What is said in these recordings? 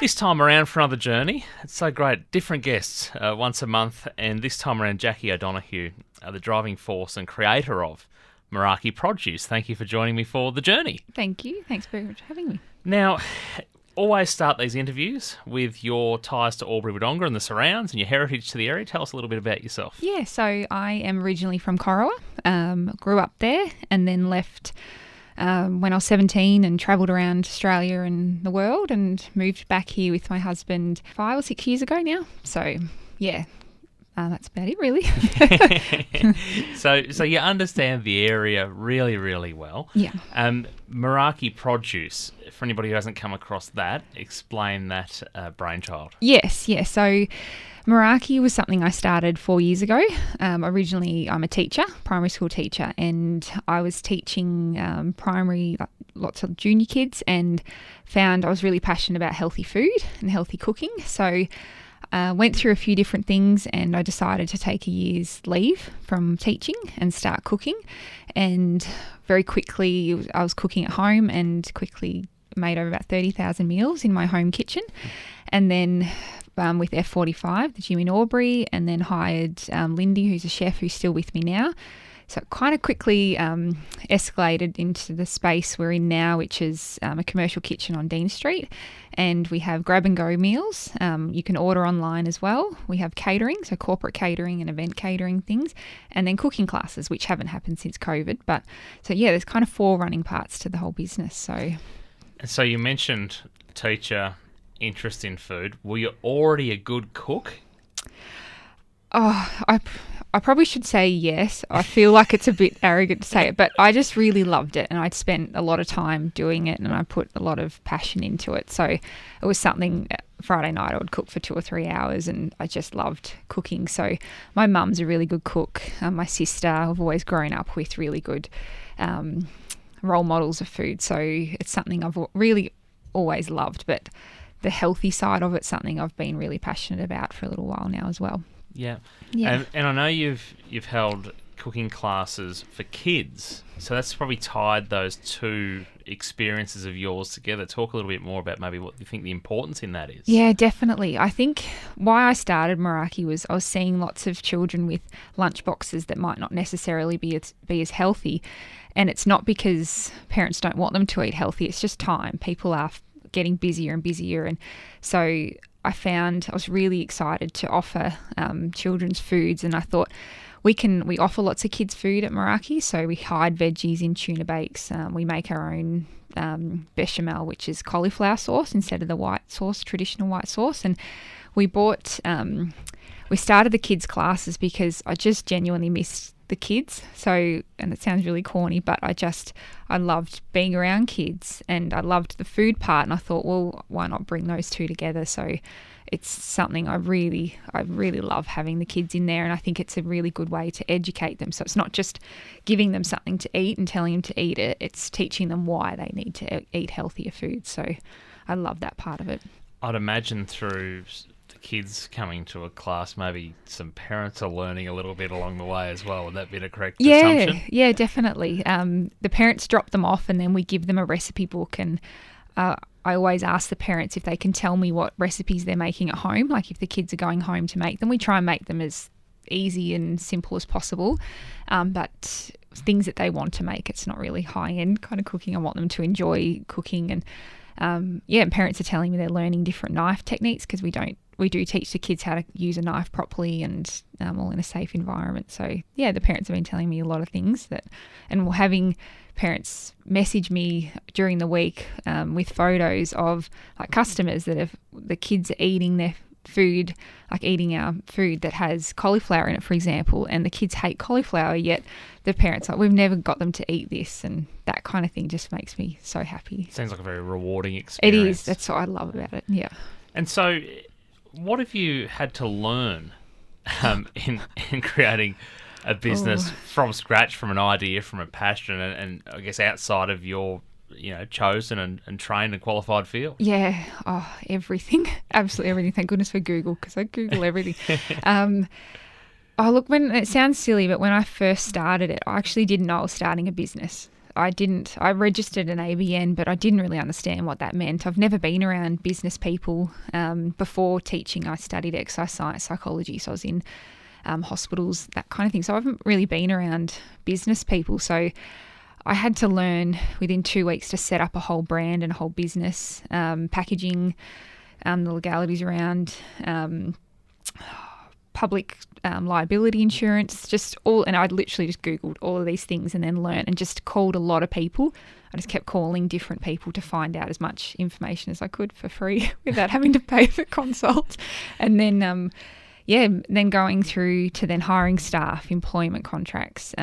This time around for another journey. It's so great. Different guests once a month, and this time around Jacquie O'Donoghue, the driving force and creator of Jacquie Produce. Thank you for joining me for the journey. Thank you. Thanks very much for having me. Now, always start these interviews with your ties to Albury-Wodonga and the surrounds and your heritage to the area. Tell us a little bit about yourself. Yeah, so I am originally from Corowa, grew up there and then left when I was 17 and travelled around Australia and the world and moved back here with my husband 5 or 6 years ago now. So, yeah, that's about it really. So you understand the area really, really well. Yeah. Jacquie Produce, for anybody who hasn't come across that, explain that brainchild. Yes. So Jacquie was something I started 4 years ago. Originally, I'm a teacher, primary school teacher, and I was teaching primary, lots of junior kids, and found I was really passionate about healthy food and healthy cooking. So went through a few different things, and I decided to take a year's leave from teaching and start cooking. And very quickly, I was cooking at home and quickly made over about 30,000 meals in my home kitchen. And then with F45, the gym in Albury, and then hired Lindy, who's a chef who's still with me now. So it kind of quickly escalated into the space we're in now, which is a commercial kitchen on Dean Street. And we have grab-and-go meals. You can order online as well. We have catering, so corporate catering and event catering things. And then cooking classes, which haven't happened since COVID. But so, yeah, there's kind of 4 running parts to the whole business. So you mentioned teacher, interest in food. Were you already a good cook? Oh, I probably should say yes. I feel like it's a bit arrogant to say it, but I just really loved it, and I'd spent a lot of time doing it, and I put a lot of passion into it. So it was something, Friday night I would cook for 2 or 3 hours, and I just loved cooking. So my mum's a really good cook. My sister, I've always grown up with really good role models of food. So it's something I've really always loved, but the healthy side of it's something I've been really passionate about for a little while now as well. Yeah. And I know you've held cooking classes for kids, so that's probably tied those two experiences of yours together. Talk a little bit more about maybe what you think the importance in that is. Yeah, definitely. I think why I started Jacquie was I was seeing lots of children with lunch boxes that might not necessarily be as healthy, and it's not because parents don't want them to eat healthy, it's just time. People are getting busier and busier, and so I found I was really excited to offer children's foods, and I thought we offer lots of kids food at Jacquie. So we hide veggies in tuna bakes. We make our own bechamel, which is cauliflower sauce instead of the white sauce, traditional white sauce. And we started the kids classes because I just genuinely missed the kids. So, and it sounds really corny, but I loved being around kids, and I loved the food part, and I thought, well, why not bring those two together? So it's something I really love having the kids in there, and I think it's a really good way to educate them. So it's not just giving them something to eat and telling them to eat it, it's teaching them why they need to eat healthier food. So I love that part of it. I'd imagine through kids coming to a class, maybe some parents are learning a little bit along the way as well. Would that be the correct assumption? Yeah, definitely. The parents drop them off, and then we give them a recipe book, and I always ask the parents if they can tell me what recipes they're making at home. Like if the kids are going home to make them, we try and make them as easy and simple as possible, but things that they want to make. It's not really high-end kind of cooking. I want them to enjoy cooking, and and parents are telling me they're learning different knife techniques because we do teach the kids how to use a knife properly and all in a safe environment. So yeah, the parents have been telling me a lot of things and having parents message me during the week with photos of like customers that have the kids are eating their food, like eating our food that has cauliflower in it, for example, and the kids hate cauliflower, yet the parents are like, we've never got them to eat this, and that kind of thing just makes me so happy. Sounds like a very rewarding experience. It is. That's what I love about it. Yeah. And so what have you had to learn in creating a business from scratch, from an idea, from a passion, and I guess outside of your chosen and trained and qualified field? Yeah. Everything. Absolutely everything. Thank goodness for Google, because I Google everything. Look, when it sounds silly, but when I first started it, I actually didn't know I was starting a business. I registered an ABN, but I didn't really understand what that meant. I've never been around business people. Before teaching, I studied exercise science psychology, so I was in hospitals, that kind of thing. So I haven't really been around business people. So I had to learn within 2 weeks to set up a whole brand and a whole business, packaging, the legalities around public liability insurance, just all. And I'd literally just Googled all of these things and then learned and just called a lot of people. I just kept calling different people to find out as much information as I could for free without having to pay for consult. And then, then going through to then hiring staff, employment contracts,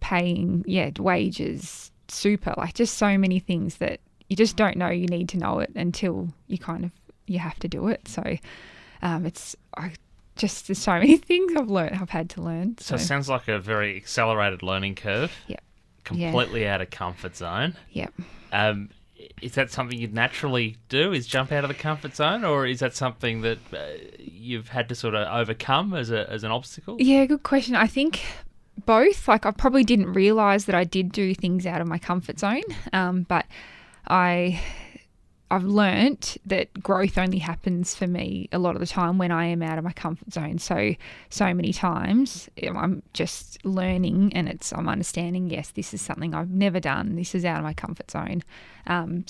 paying, wages, super, like just so many things that you just don't know you need to know it until you have to do it. So there's so many things I've had to learn. So it sounds like a very accelerated learning curve. Yep. Completely out of comfort zone. Yep. Is that something you'd naturally do, is jump out of the comfort zone, or is that something that you've had to sort of overcome as an obstacle? Yeah, good question. I think both. Like, I probably didn't realise that I did do things out of my comfort zone, but I've learnt that growth only happens for me a lot of the time when I am out of my comfort zone. So many times I'm just learning and I'm understanding, yes, this is something I've never done. This is out of my comfort zone. I've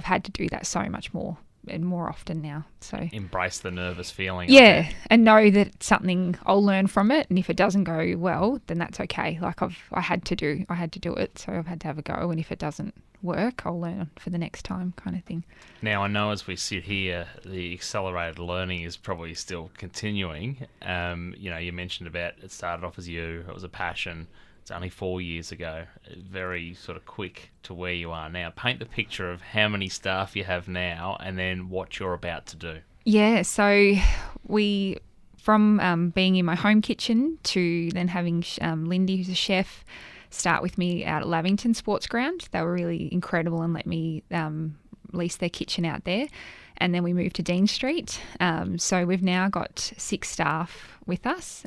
had to do that so much more and more often now. So embrace the nervous feeling. Yeah, and know that it's something I'll learn from it, and if it doesn't go well, then that's okay. Like I had to do it, so I've had to have a go, and if it doesn't work, I'll learn for the next time, kind of thing. Now, I know as we sit here, the accelerated learning is probably still continuing. You mentioned about it started off as it was a passion. It's only 4 years ago, very sort of quick to where you are now. Paint the picture of how many staff you have now and then what you're about to do. Yeah, so from being in my home kitchen to then having Lindy, who's a chef, start with me out at Lavington Sports Ground. They were really incredible and let me lease their kitchen out there. And then we moved to Dean Street. So we've now got 6 staff with us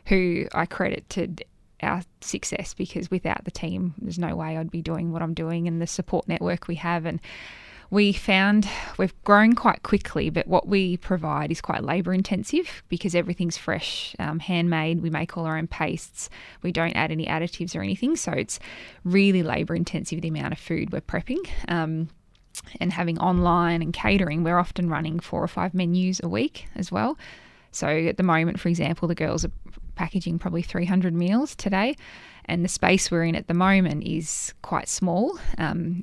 who I credit to our success, because without the team, there's no way I'd be doing what I'm doing, and the support network we have. And we found we've grown quite quickly, but what we provide is quite labour intensive because everything's fresh, handmade. We make all our own pastes. We don't add any additives or anything. So it's really labour intensive, the amount of food we're prepping. And having online and catering, we're often running 4 or 5 menus a week as well. So at the moment, for example, the girls are packaging probably 300 meals today, and the space we're in at the moment is quite small.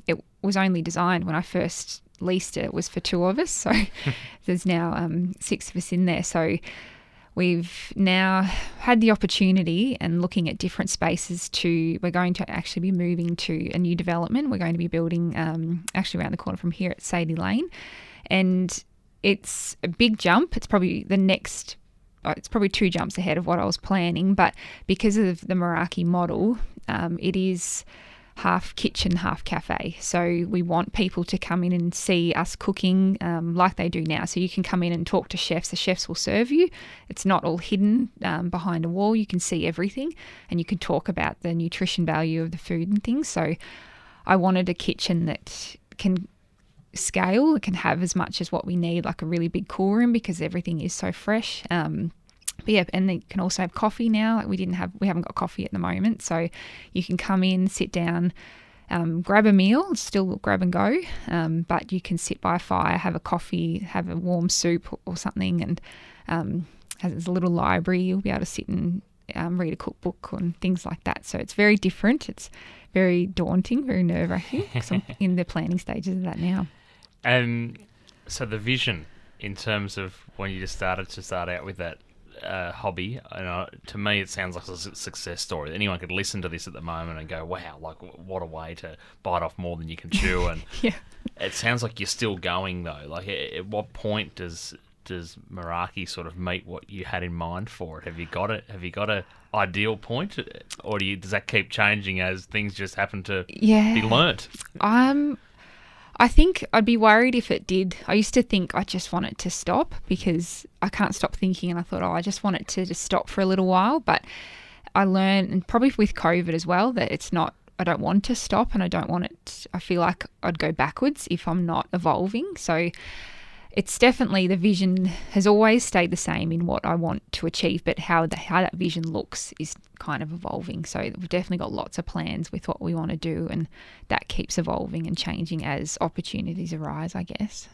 It was only designed when I first leased it was for 2 of us, so there's now 6 of us in there. So we've now had the opportunity and looking at different spaces we're going to actually be moving to a new development. We're going to be building actually around the corner from here at Sadie Lane, and it's a big jump. It's probably it's probably 2 jumps ahead of what I was planning, but because of the Meraki model, it is half kitchen, half cafe. So we want people to come in and see us cooking like they do now. So you can come in and talk to chefs. The chefs will serve you. It's not all hidden behind a wall. You can see everything, and you can talk about the nutrition value of the food and things. So I wanted a kitchen that can scale. It can have as much as what we need, like a really big cool room, because everything is so fresh. But yeah, and they can also have coffee now. Like we haven't got coffee at the moment, so you can come in, sit down, grab a meal, still grab and go, but you can sit by a fire, have a coffee, have a warm soup or something, and there's a little library. You'll be able to sit and read a cookbook and things like that. So it's very different. It's very daunting, very nerve-wracking, because I'm in the planning stages of that now. So the vision in terms of when you just started out with that hobby, to me it sounds like a success story. Anyone could listen to this at the moment and go, wow, like what a way to bite off more than you can chew. And yeah. It sounds like you're still going though. Like at what point does Meraki sort of meet what you had in mind for it? Have you got a ideal point, or does that keep changing as things just happen to be learnt? I think I'd be worried if it did. I used to think I just want it to stop because I can't stop thinking, and I thought, I just want it to just stop for a little while. But I learned, and probably with COVID as well, that it's not, I don't want to stop, and I don't want it, I feel like I'd go backwards if I'm not evolving. So it's definitely, the vision has always stayed the same in what I want to achieve, but how that vision looks is kind of evolving. So we've definitely got lots of plans with what we want to do, and that keeps evolving and changing as opportunities arise, I guess.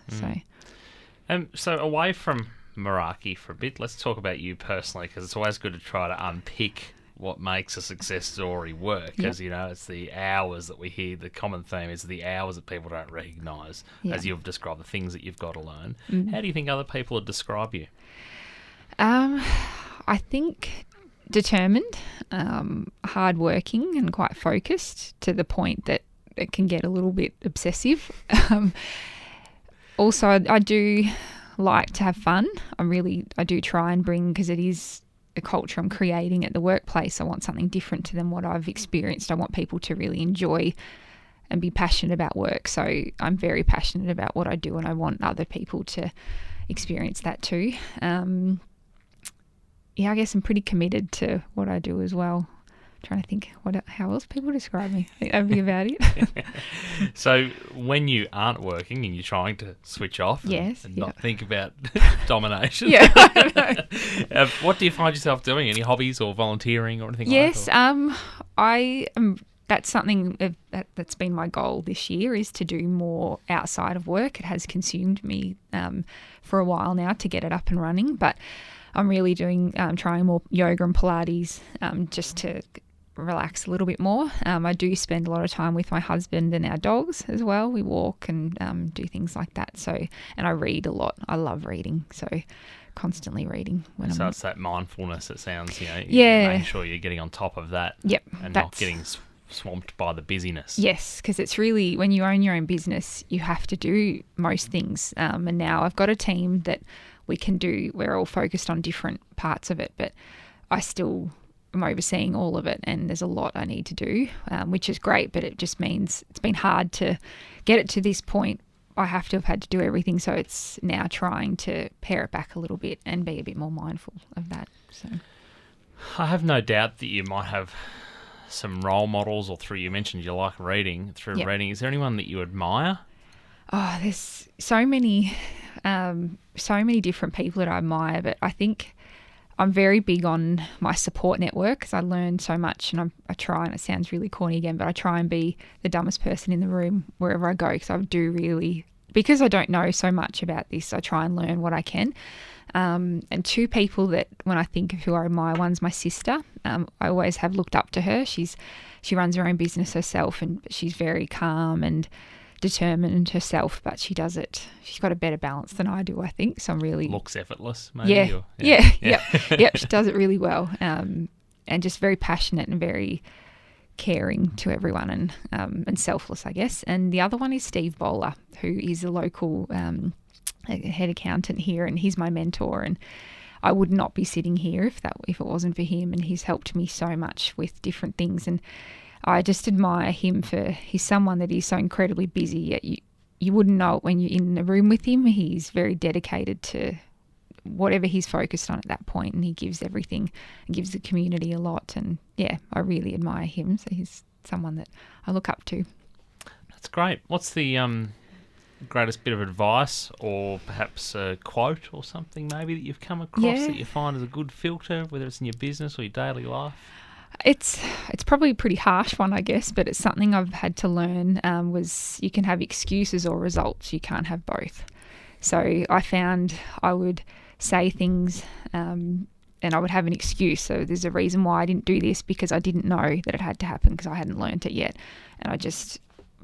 So away from Meraki for a bit, let's talk about you personally, because it's always good to try to unpick what makes a success story work, because it's the hours that we hear. The common theme is the hours that people don't recognise, as you've described, the things that you've got to learn. How do you think other people would describe you? I think determined, hardworking, and quite focused, to the point that it can get a little bit obsessive. Also, I do like to have fun. I do try and bring, because it is the culture I'm creating at the workplace. I want something different to than what I've experienced. I want people to really enjoy and be passionate about work. So I'm very passionate about what I do, and I want other people to experience that too. I guess I'm pretty committed to what I do as well. I'm trying to think how else people describe me. I think that'd be about it. So when you aren't working and you're trying to switch off and not think about domination, what do you find yourself doing? Any hobbies or volunteering or anything like that? Yes, that's something that's been my goal this year, is to do more outside of work. It has consumed me for a while now to get it up and running, but I'm really trying more yoga and Pilates just to relax a little bit more. I do spend a lot of time with my husband and our dogs as well. We walk and do things like that. So, and I read a lot. I love reading, so constantly reading. It's that mindfulness. It sounds, making sure you're getting on top of that. Yep, and not getting swamped by the busyness. Yes, because it's really, when you own your own business, you have to do most things. And now I've got a team that we're all focused on different parts of it, but I still am overseeing all of it, and there's a lot I need to do, which is great, but it just means it's been hard to get it to this point. I have to have had to do everything, so it's now trying to pare it back a little bit and be a bit more mindful of that. So I have no doubt that you might have some role models, or you mentioned you like reading. Reading, is there anyone that you admire? Oh, there's so many different people that I admire, but I think I'm very big on my support network, because I learn so much, and I try, and it sounds really corny again, but I try and be the dumbest person in the room wherever I go, because I don't know so much about this, I try and learn what I can. And two people that, when I think of who I admire, one's my sister. I always have looked up to her. She runs her own business herself, and she's very calm and determined herself, but she's got a better balance than I do, I think. So I'm really looks effortless, maybe. Yep, she does it really well, and just very passionate and very caring to everyone, and selfless, I guess. And the other one is Steve Bowler, who is a local head accountant here, and he's my mentor, and I would not be sitting here if it wasn't for him, and he's helped me so much with different things. And I just admire him he's someone that is so incredibly busy, yet you wouldn't know it when you're in a room with him. He's very dedicated to whatever he's focused on at that point, and he gives everything and gives the community a lot. And I really admire him. So he's someone that I look up to. That's great. What's the greatest bit of advice, or perhaps a quote or something maybe that you've come across that you find is a good filter, whether it's in your business or your daily life? It's probably a pretty harsh one, I guess, but it's something I've had to learn, was you can have excuses or results. You can't have both. So I found I would say things and I would have an excuse. So there's a reason why I didn't do this, because I didn't know that it had to happen, because I hadn't learnt it yet. And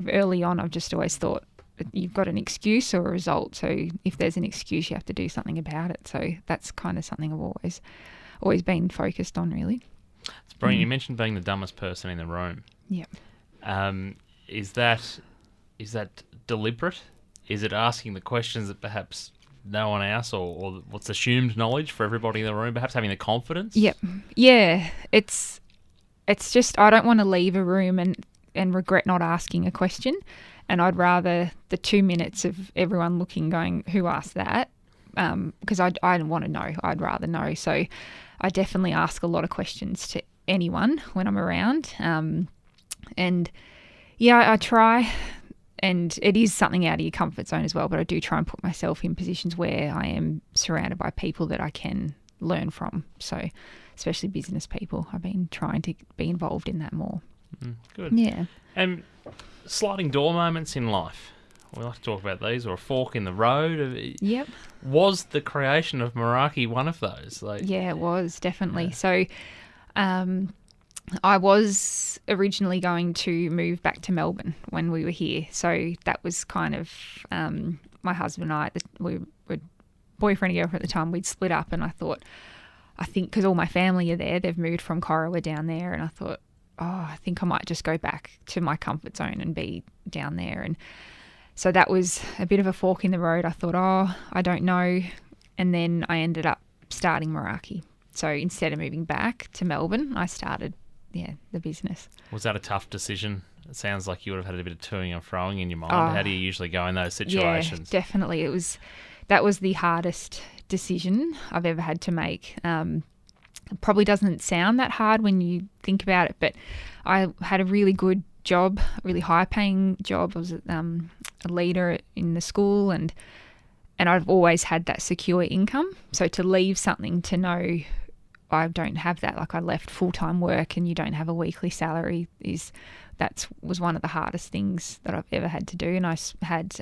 early on, I've just always thought, you've got an excuse or a result. So if there's an excuse, you have to do something about it. So that's kind of something I've always been focused on, really. It's brilliant. You mentioned being the dumbest person in the room. Yep. Is that deliberate? Is it asking the questions that perhaps no one else, or what's assumed knowledge for everybody in the room, perhaps having the confidence? Yep. Yeah. It's just, I don't want to leave a room and regret not asking a question. And I'd rather the 2 minutes of everyone looking, going, who asked that? Because I don't want to know. I'd rather know. So I definitely ask a lot of questions to anyone when I'm around. And yeah, I try, and it is something out of your comfort zone as well, but I do try and put myself in positions where I am surrounded by people that I can learn from. So especially business people, I've been trying to be involved in that more. Good. Yeah. And sliding door moments in life. We like to talk about these, or a fork in the road. Yep. Was the creation of Meraki one of those? Yeah, it was, definitely. Yeah. So I was originally going to move back to Melbourne when we were here. So that was kind of my husband and I, we were boyfriend and girlfriend at the time, we'd split up, and I think because all my family are there, they've moved from Corowa down there, and I thought, I think I might just go back to my comfort zone and be down there. And so that was a bit of a fork in the road. I thought, I don't know. And then I ended up starting Meraki. So instead of moving back to Melbourne, I started, the business. Was that a tough decision? It sounds like you would have had a bit of toing and froing in your mind. How do you usually go in those situations? Yeah, definitely. That was the hardest decision I've ever had to make. It probably doesn't sound that hard when you think about it, but I had a really good job, a really high-paying job. I was a leader in the school, and I've always had that secure income. So to leave something, to know I don't have that, like I left full-time work and you don't have a weekly salary, was one of the hardest things that I've ever had to do. And I had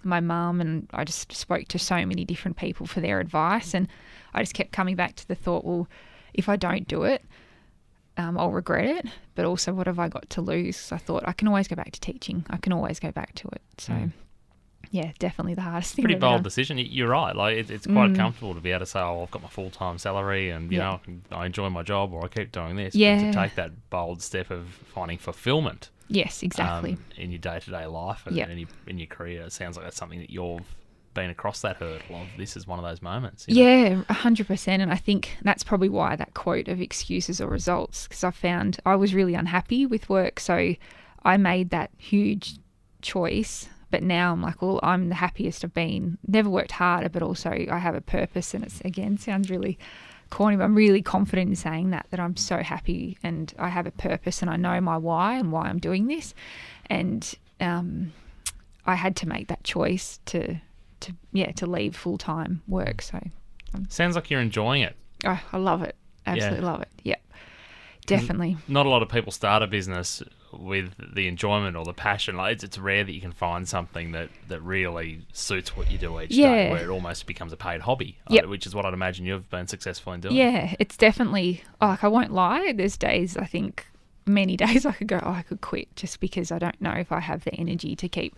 my mum, and I just spoke to so many different people for their advice, and I just kept coming back to the thought, well, if I don't do it, I'll regret it, but also what have I got to lose? So I thought I can always go back to teaching. I can always go back to it. So yeah, definitely the hardest thing. Pretty bold decision. You're right. Like it's quite comfortable to be able to say, I've got my full-time salary and, you know, I enjoy my job, or I keep doing this. Yeah. But to take that bold step of finding fulfillment. Yes, exactly. In your day-to-day life and in your career, it sounds like that's something that you've been across that hurdle of. This is one of those moments. Yeah, 100%. And I think that's probably why that quote of excuses or results, because I found I was really unhappy with work. So I made that huge choice. But now I'm like, well, I'm the happiest I've been. Never worked harder, but also I have a purpose. And it's, again, sounds really corny, but I'm really confident in saying that I'm so happy and I have a purpose and I know my why and why I'm doing this. And I had to make that choice to leave full-time work. So sounds like you're enjoying it. Oh, I love it. Absolutely love it. Yeah, definitely. Not a lot of people start a business with the enjoyment or the passion. Like it's rare that you can find something that really suits what you do each day, where it almost becomes a paid hobby, which is what I'd imagine you've been successful in doing. Yeah, it's definitely, like I won't lie, there's days, I think many days I could go, I could quit just because I don't know if I have the energy to keep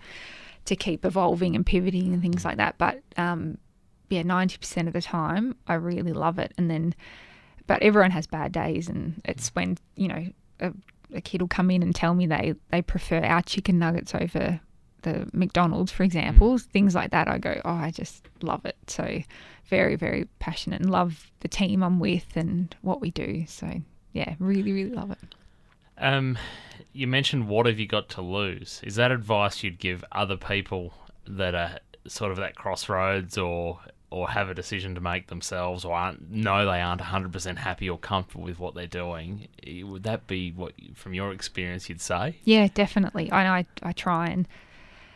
evolving and pivoting and things like that. But 90% of the time I really love it. But everyone has bad days, and it's when, a kid will come in and tell me they prefer our chicken nuggets over the McDonald's, for example, things like that. I go, I just love it. So very, very passionate and love the team I'm with and what we do. So yeah, really, really love it. You mentioned, what have you got to lose? Is that advice you'd give other people that are sort of at crossroads or have a decision to make themselves, or they aren't 100% happy or comfortable with what they're doing? Would that be what, from your experience, you'd say? Yeah, definitely. I try and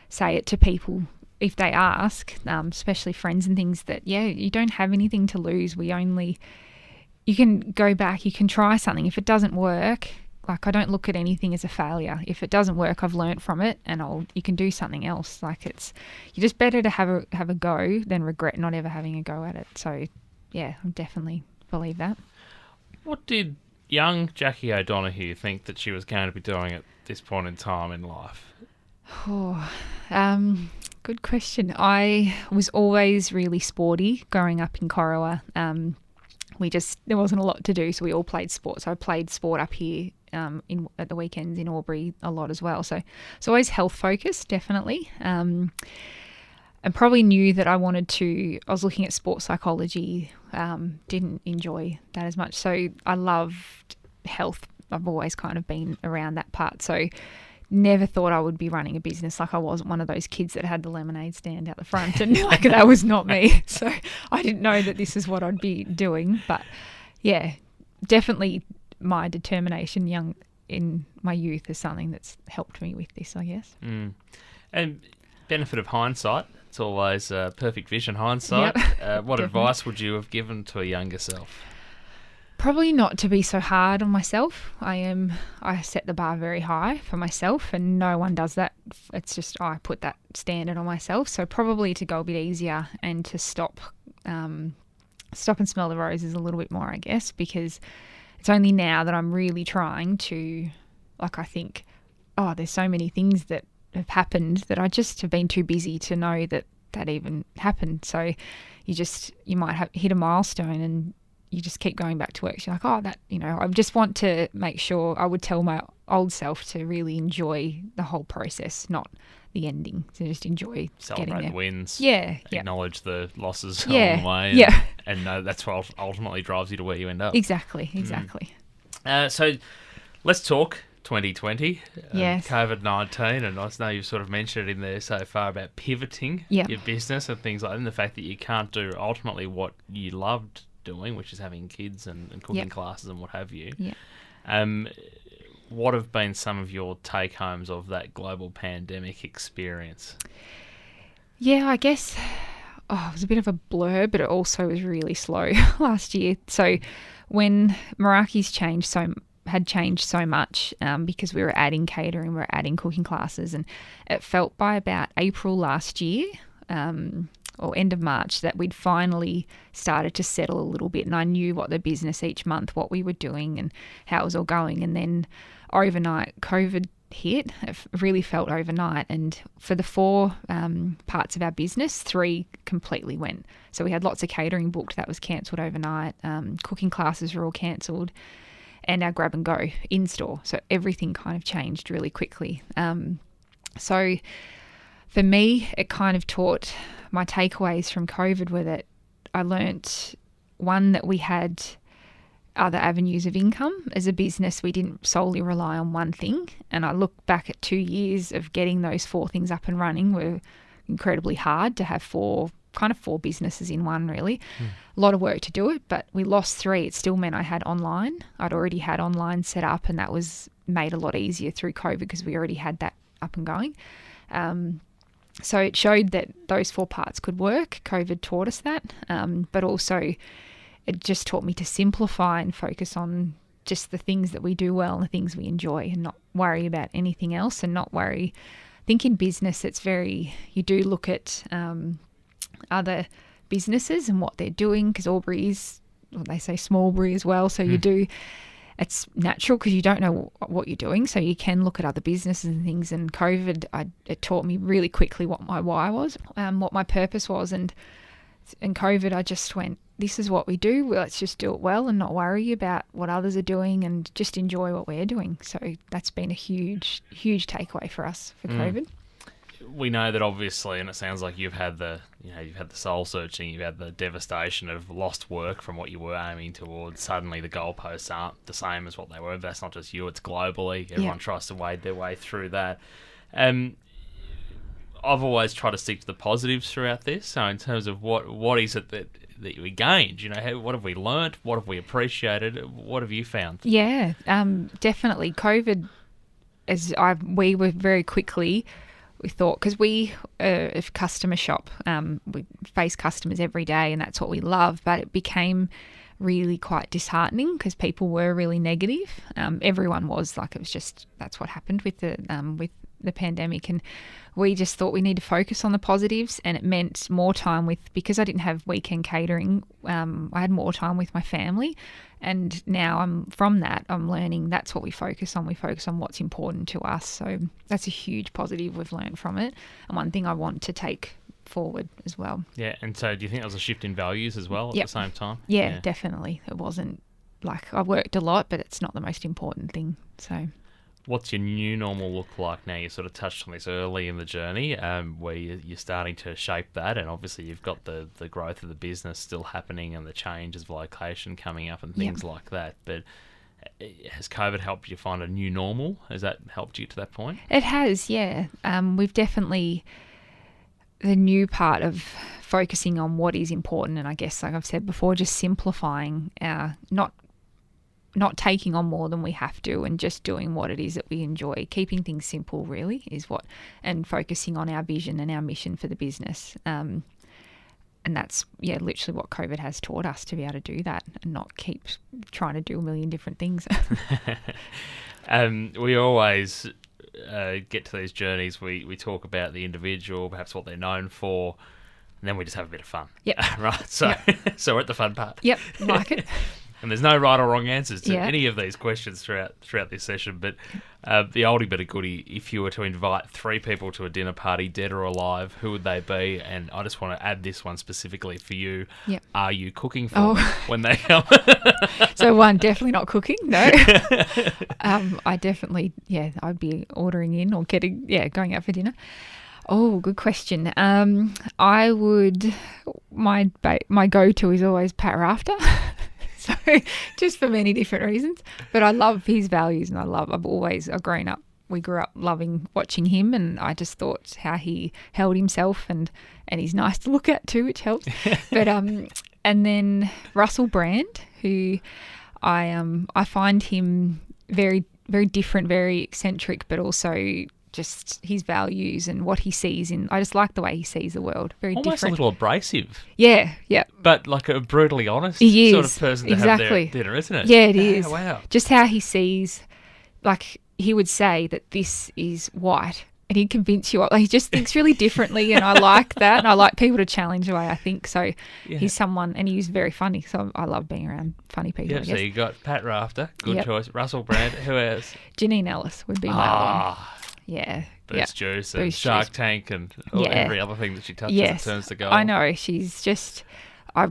say it to people if they ask, especially friends and things, that, you don't have anything to lose. You can go back, you can try something. If it doesn't work, like, I don't look at anything as a failure. If it doesn't work, I've learnt from it, and you can do something else. Like, you're just better to have a go than regret not ever having a go at it. So, yeah, I definitely believe that. What did young Jacquie O'Donoghue think that she was going to be doing at this point in time in life? Good question. I was always really sporty growing up in Corowa. There wasn't a lot to do, so we all played sport. So I played sport up here at the weekends in Albury a lot as well. So it's always health focused, definitely. And probably knew that I was looking at sports psychology, didn't enjoy that as much. So I loved health. I've always kind of been around that part. So never thought I would be running a business. Like, I wasn't one of those kids that had the lemonade stand out the front, and like, that was not me. So I didn't know that this is what I'd be doing. But yeah, definitely my determination in my youth is something that's helped me with this, I guess. And benefit of hindsight, it's always perfect vision hindsight. Yep. What Definitely. advice would you have given to a younger self? Probably not to be so hard on myself. I set the bar very high for myself, and no one does that. It's just I put that standard on myself. So probably to go a bit easier and to stop and smell the roses a little bit more, I guess, because it's only now that I'm really trying to, I think, there's so many things that have happened that I just have been too busy to know that even happened. So you might have hit a milestone and you just keep going back to work. You're like, I just want to make sure I would tell my old self to really enjoy the whole process, not the ending. To just enjoy Celebrate getting there. the wins. Yeah. Acknowledge the losses Yeah. along the way. Yeah. And know that's what ultimately drives you to where you end up. Exactly. So let's talk 2020. Yes. COVID-19. And I know you've sort of mentioned in there so far about pivoting Yep. your business and things like that, and the fact that you can't do ultimately what you loved doing, which is having kids and cooking Yep. classes and what have you. Yeah. What have been some of your take-homes of that global pandemic experience? Yeah, I guess it was a bit of a blur, but it also was really slow last year. So when Meraki's had changed so much because we were adding catering, we were adding cooking classes, and it felt by about April last year or end of March that we'd finally started to settle a little bit, and I knew what the business each month, what we were doing and how it was all going. And then overnight COVID hit. It really felt overnight, and for the 4 parts of our business, 3 completely went. So we had lots of catering booked that was cancelled overnight, cooking classes were all cancelled, and our grab and go in store. So everything kind of changed really quickly. So for me, it kind of taught, my takeaways from COVID were that I learnt, one, that we had other avenues of income. As a business, we didn't solely rely on one thing. And I look back at 2 years of getting those 4 things up and running were incredibly hard to have 4 businesses in one, really. A lot of work to do it, but we lost 3. It still meant I had online. I'd already had online set up, and that was made a lot easier through COVID because we already had that up and going. So it showed that those 4 parts could work. COVID taught us that, but also it just taught me to simplify and focus on just the things that we do well and the things we enjoy, and not worry about anything else, and not worry. I think in business, you do look at other businesses and what they're doing, because Albury is, they say Smallbury as well. So it's natural because you don't know what you're doing. So you can look at other businesses and things. And COVID, it taught me really quickly what my why was, what my purpose was. And in COVID, I just went, this is what we do. Let's just do it well and not worry about what others are doing, and just enjoy what we're doing. So that's been a huge, huge takeaway for us for COVID. We know that obviously, and it sounds like you've had the soul searching, you've had the devastation of lost work from what you were aiming towards. Suddenly the goalposts aren't the same as what they were. But that's not just you, it's globally. Everyone tries to wade their way through that. I've always tried to stick to the positives throughout this. So in terms of what is it that we gained? What have we learnt? What have we appreciated? What have you found? Yeah, definitely. COVID, we were very quickly, we thought, because we a customer shop, we face customers every day, and that's what we love, but it became really quite disheartening because people were really negative. Everyone was, it was just, that's what happened with the pandemic, and we just thought we need to focus on the positives, and it meant more time because I didn't have weekend catering, I had more time with my family, and now I'm learning that's what we focus on. We focus on what's important to us. So that's a huge positive we've learned from it, and one thing I want to take forward as well. Yeah, and so do you think there was a shift in values as well at the same time? Yeah, definitely. It wasn't I worked a lot, but it's not the most important thing. So what's your new normal look like now? You sort of touched on this early in the journey, where you're starting to shape that, and obviously you've got the growth of the business still happening and the changes of location coming up and things like that. But has COVID helped you find a new normal? Has that helped you to that point? It has, yeah. We've definitely, the new part of focusing on what is important, and I guess, like I've said before, just simplifying, not not taking on more than we have to and just doing what it is that we enjoy. Keeping things simple really is what, and focusing on our vision and our mission for the business. And that's, literally what COVID has taught us, to be able to do that and not keep trying to do a million different things. We always get to these journeys. We talk about the individual, perhaps what they're known for, and then we just have a bit of fun. Yep. Right. So, so we're at the fun part. Yep. Like it. And there's no right or wrong answers to Yeah. any of these questions throughout this session. But the oldie but a goodie, if you were to invite 3 people to a dinner party, dead or alive, who would they be? And I just want to add this one specifically for you. Yep. Are you cooking for them when they come? So one, definitely not cooking. No. I definitely, I'd be ordering in or going out for dinner. Oh, good question. I would, my go-to is always Pat Rafter. So just for many different reasons, but I love his values, and we grew up loving watching him, and I just thought how he held himself, and he's nice to look at too, which helps. But and then Russell Brand, who I find him very, very different, very eccentric, but also just his values and what he sees I just like the way he sees the world. Very Almost different. a little abrasive. Yeah. But like a brutally honest He sort is, of person to exactly. have their dinner, isn't it? Yeah, it is. Wow. Just how he sees, like he would say that this is white, and he'd convince you. He just thinks really differently, and I like that. And I like people to challenge the way I think. So he's someone, and he's very funny. So I love being around funny people. Yeah, so you got Pat Rafter, good choice. Russell Brand, who else? Janine Ellis would be my one. Yeah. Boost Juice and Shark Tank and every other thing that she touches and turns to gold. I know. She's just, I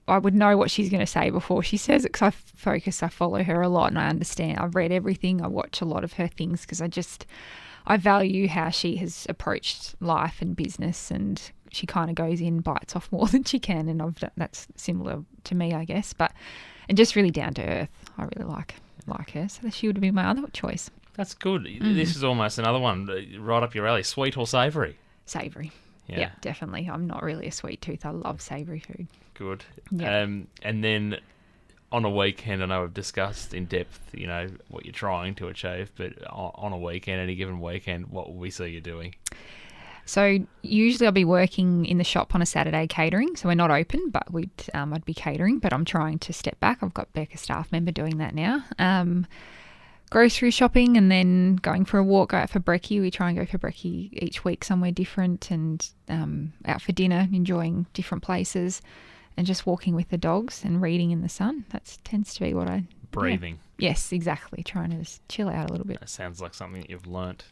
would know what she's going to say before she says it, because I follow her a lot, and I understand. I've read everything. I watch a lot of her things because I value how she has approached life and business, and she kind of goes in, bites off more than she can, and that's similar to me, I guess. And just really down to earth. I really like her, so she would be my other choice. That's good. This is almost another one right up your alley. Sweet or savoury? Savoury. Yeah, definitely. I'm not really a sweet tooth. I love savoury food. Good. Yeah. And then on a weekend, I know we've discussed in depth, what you're trying to achieve, but on a weekend, any given weekend, what will we see you doing? So usually I'll be working in the shop on a Saturday catering. So we're not open, but I'd be catering, but I'm trying to step back. I've got Beck, a staff member, doing that now. Grocery shopping, and then going for a walk, go out for brekkie. We try and go for brekkie each week somewhere different, and out for dinner, enjoying different places, and just walking with the dogs and reading in the sun. That tends to be what I... Breathing. Yeah. Yes, exactly. Trying to just chill out a little bit. That sounds like something that you've learnt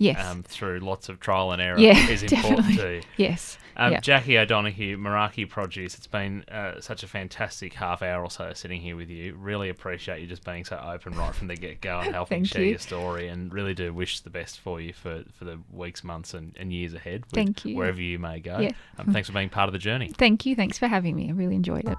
through lots of trial and error is important to you. Yes. Jacquie O'Donoghue, Meraki Produce, it's been such a fantastic half hour or so sitting here with you. Really appreciate you just being so open right from the get-go and helping share your story, and really do wish the best for you for the weeks, months and years ahead. Thank you. Wherever you may go. Yeah. Thanks for being part of the journey. Thank you. Thanks for having me. I really enjoyed it.